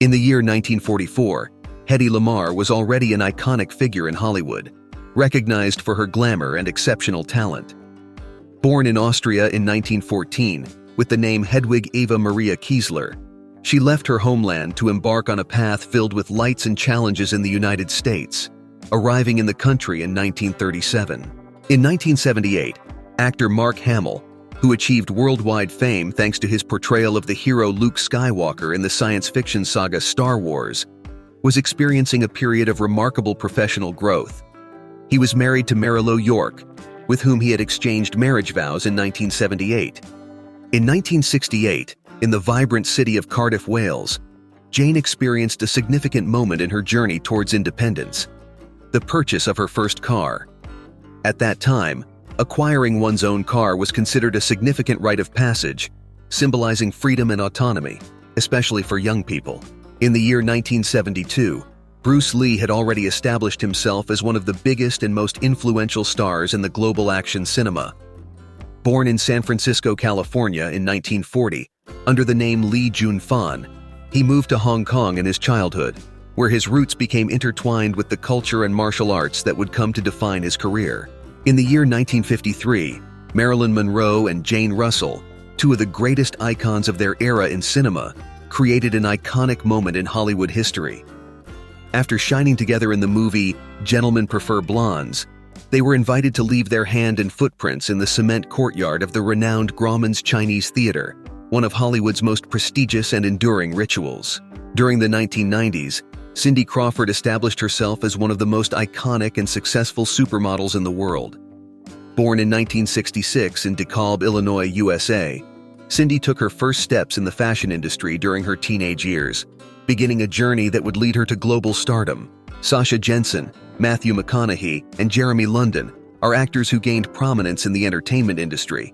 In the year 1944, Hedy Lamarr was already an iconic figure in Hollywood, recognized for her glamour and exceptional talent. Born in Austria in 1914 with the name Hedwig Eva Maria Kiesler, she left her homeland to embark on a path filled with lights and challenges in the United States, arriving in the country in 1937. In 1978, actor Mark Hamill, who achieved worldwide fame thanks to his portrayal of the hero Luke Skywalker in the science fiction saga Star Wars, was experiencing a period of remarkable professional growth. He was married to Marilou York, with whom he had exchanged marriage vows in 1978. In 1968, in the vibrant city of Cardiff, Wales, Jane experienced a significant moment in her journey towards independence: the purchase of her first car. At that time, acquiring one's own car was considered a significant rite of passage, symbolizing freedom and autonomy, especially for young people. In the year 1972, Bruce Lee had already established himself as one of the biggest and most influential stars in the global action cinema. Born in San Francisco, California in 1940, under the name Lee Jun-fan, he moved to Hong Kong in his childhood, where his roots became intertwined with the culture and martial arts that would come to define his career. In the year 1953, Marilyn Monroe and Jane Russell, two of the greatest icons of their era in cinema, created an iconic moment in Hollywood history. After shining together in the movie Gentlemen Prefer Blondes, they were invited to leave their hand and footprints in the cement courtyard of the renowned Grauman's Chinese Theater, one of Hollywood's most prestigious and enduring rituals. During the 1990s, Cindy Crawford established herself as one of the most iconic and successful supermodels in the world. Born in 1966 in DeKalb, Illinois, USA, Cindy took her first steps in the fashion industry during her teenage years, beginning a journey that would lead her to global stardom. Sasha Jensen, Matthew McConaughey, and Jeremy London are actors who gained prominence in the entertainment industry,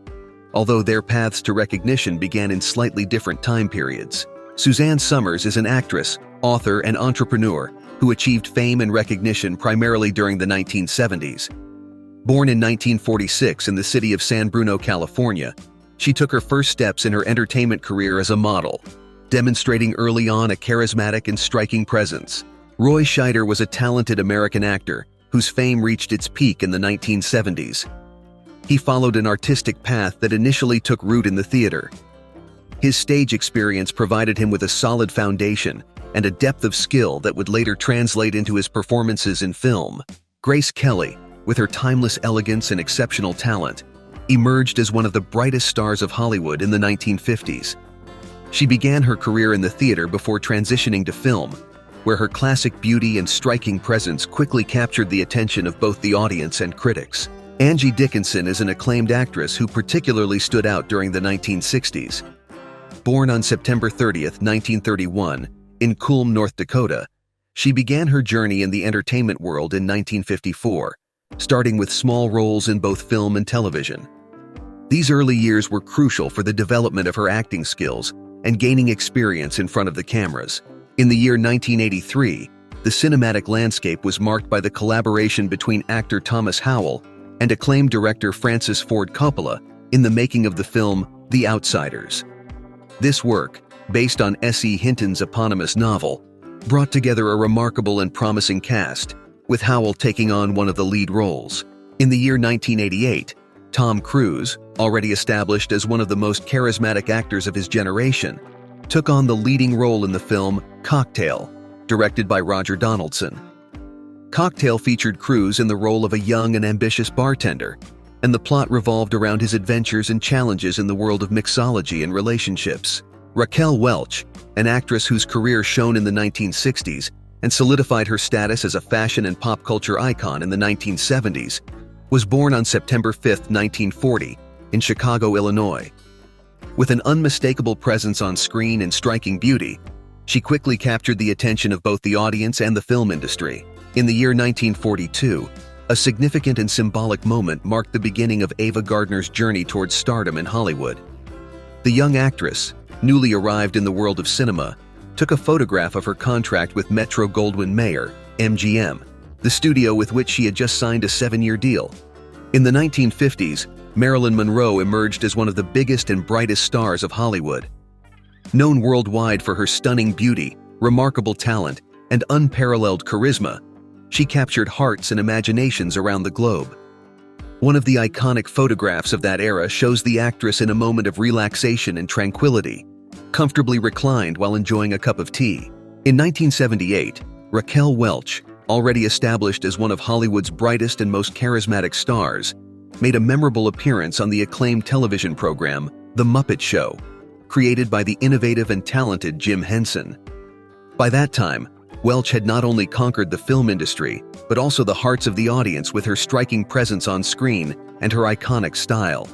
although their paths to recognition began in slightly different time periods. Suzanne Summers is an actress, author, and entrepreneur who achieved fame and recognition primarily during the 1970s. Born in 1946 in the city of San Bruno, California, she took her first steps in her entertainment career as a model, demonstrating early on a charismatic and striking presence. Roy Scheider was a talented American actor whose fame reached its peak in the 1970s. He followed an artistic path that initially took root in the theater. His stage experience provided him with a solid foundation and a depth of skill that would later translate into his performances in film. Grace Kelly, with her timeless elegance and exceptional talent, emerged as one of the brightest stars of Hollywood in the 1950s. She began her career in the theater before transitioning to film, where her classic beauty and striking presence quickly captured the attention of both the audience and critics. Angie Dickinson is an acclaimed actress who particularly stood out during the 1960s. Born on September 30, 1931, in Culm, North Dakota, she began her journey in the entertainment world in 1954, starting with small roles in both film and television. These early years were crucial for the development of her acting skills and gaining experience in front of the cameras. In the year 1983, the cinematic landscape was marked by the collaboration between actor Thomas Howell and acclaimed director Francis Ford Coppola in the making of the film The Outsiders. This work, based on S.E. Hinton's eponymous novel, brought together a remarkable and promising cast, with Howell taking on one of the lead roles. In the year 1988, Tom Cruise, already established as one of the most charismatic actors of his generation, took on the leading role in the film Cocktail, directed by Roger Donaldson. Cocktail featured Cruise in the role of a young and ambitious bartender, and the plot revolved around his adventures and challenges in the world of mixology and relationships. Raquel Welch, an actress whose career shone in the 1960s and solidified her status as a fashion and pop culture icon in the 1970s, was born on September 5, 1940, in Chicago, Illinois. With an unmistakable presence on screen and striking beauty, she quickly captured the attention of both the audience and the film industry. In the year 1942, a significant and symbolic moment marked the beginning of Ava Gardner's journey towards stardom in Hollywood. The young actress, newly arrived in the world of cinema, took a photograph of her contract with Metro-Goldwyn-Mayer, MGM, the studio with which she had just signed a 7-year deal. In the 1950s, Marilyn Monroe emerged as one of the biggest and brightest stars of Hollywood. Known worldwide for her stunning beauty, remarkable talent, and unparalleled charisma, she captured hearts and imaginations around the globe. One of the iconic photographs of that era shows the actress in a moment of relaxation and tranquility, comfortably reclined while enjoying a cup of tea. In 1978, Raquel Welch, already established as one of Hollywood's brightest and most charismatic stars, made a memorable appearance on the acclaimed television program, The Muppet Show, created by the innovative and talented Jim Henson. By that time, Welch had not only conquered the film industry, but also the hearts of the audience with her striking presence on screen and her iconic style.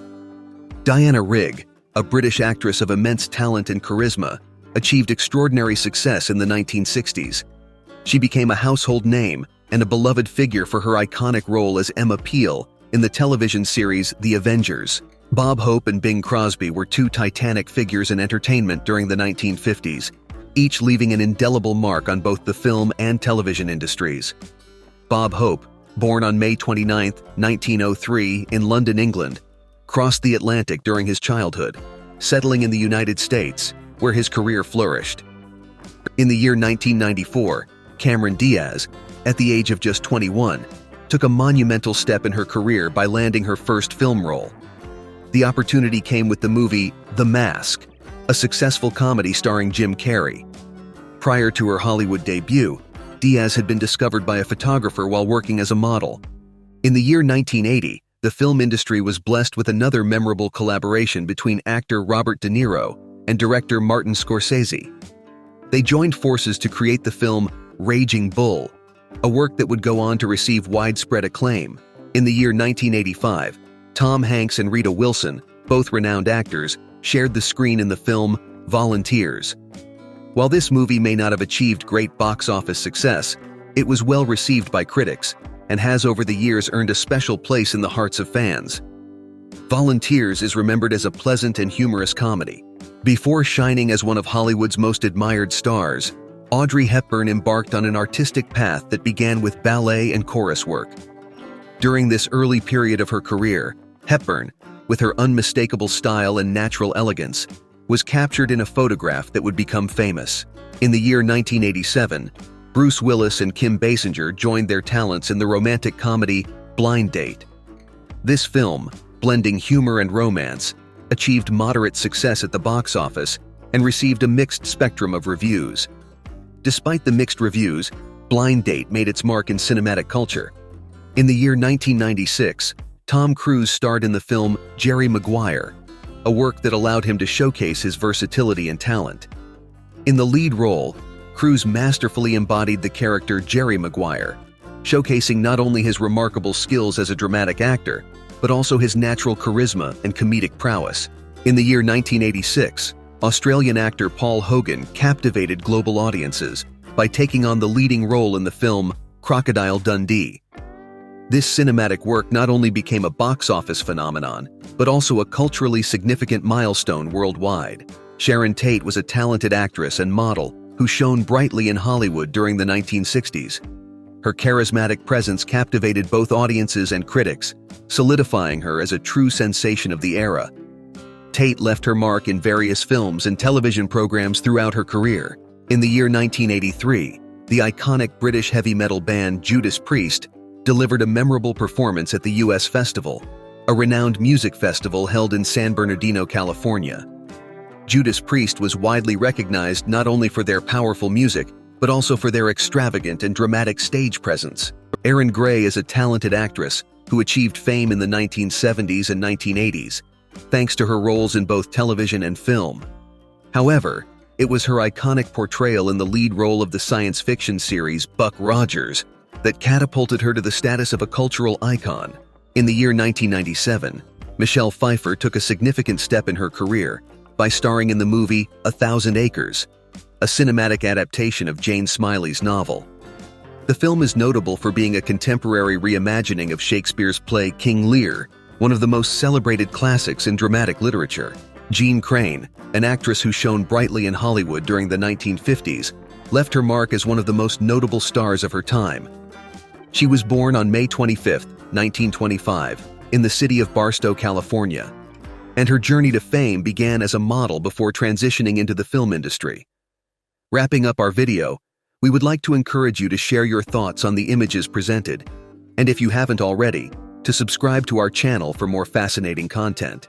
Diana Rigg, a British actress of immense talent and charisma, achieved extraordinary success in the 1960s. She became a household name and a beloved figure for her iconic role as Emma Peel in the television series The Avengers. Bob Hope and Bing Crosby were two titanic figures in entertainment during the 1950s, each leaving an indelible mark on both the film and television industries. Bob Hope, born on May 29, 1903 in London, England, crossed the Atlantic during his childhood, settling in the United States, where his career flourished. In the year 1994, Cameron Diaz, at the age of just 21, took a monumental step in her career by landing her first film role. The opportunity came with the movie The Mask, a successful comedy starring Jim Carrey. Prior to her Hollywood debut, Diaz had been discovered by a photographer while working as a model. In the year 1980, the film industry was blessed with another memorable collaboration between actor Robert De Niro and director Martin Scorsese. They joined forces to create the film Raging Bull, a work that would go on to receive widespread acclaim. In the year 1985, Tom Hanks and Rita Wilson, both renowned actors, shared the screen in the film Volunteers. While this movie may not have achieved great box office success, it was well received by critics and has over the years earned a special place in the hearts of fans. Volunteers is remembered as a pleasant and humorous comedy. Before shining as one of Hollywood's most admired stars, Audrey Hepburn embarked on an artistic path that began with ballet and chorus work. During this early period of her career, Hepburn, with her unmistakable style and natural elegance, was captured in a photograph that would become famous. In the year 1987, Bruce Willis and Kim Basinger joined their talents in the romantic comedy Blind Date. This film, blending humor and romance, achieved moderate success at the box office and received a mixed spectrum of reviews. Despite the mixed reviews, Blind Date made its mark in cinematic culture. In the year 1996, Tom Cruise starred in the film Jerry Maguire, a work that allowed him to showcase his versatility and talent. In the lead role, Cruise masterfully embodied the character Jerry Maguire, showcasing not only his remarkable skills as a dramatic actor, but also his natural charisma and comedic prowess. In the year 1986, Australian actor Paul Hogan captivated global audiences by taking on the leading role in the film Crocodile Dundee. This cinematic work not only became a box office phenomenon, but also a culturally significant milestone worldwide. Sharon Tate was a talented actress and model who shone brightly in Hollywood during the 1960s. Her charismatic presence captivated both audiences and critics, solidifying her as a true sensation of the era. Tate left her mark in various films and television programs throughout her career. In the year 1983, the iconic British heavy metal band Judas Priest delivered a memorable performance at the U.S. Festival, a renowned music festival held in San Bernardino, California. Judas Priest was widely recognized not only for their powerful music, but also for their extravagant and dramatic stage presence. Erin Gray is a talented actress who achieved fame in the 1970s and 1980s, thanks to her roles in both television and film. However, it was her iconic portrayal in the lead role of the science fiction series Buck Rogers that catapulted her to the status of a cultural icon. In the year 1997, Michelle Pfeiffer took a significant step in her career by starring in the movie 1,000 Acres, a cinematic adaptation of Jane Smiley's novel. The film is notable for being a contemporary reimagining of Shakespeare's play King Lear, one of the most celebrated classics in dramatic literature. Jean Crane, an actress who shone brightly in Hollywood during the 1950s, left her mark as one of the most notable stars of her time. She was born on May 25, 1925, in the city of Barstow, California, and her journey to fame began as a model before transitioning into the film industry. Wrapping up our video, we would like to encourage you to share your thoughts on the images presented, and if you haven't already, to subscribe to our channel for more fascinating content.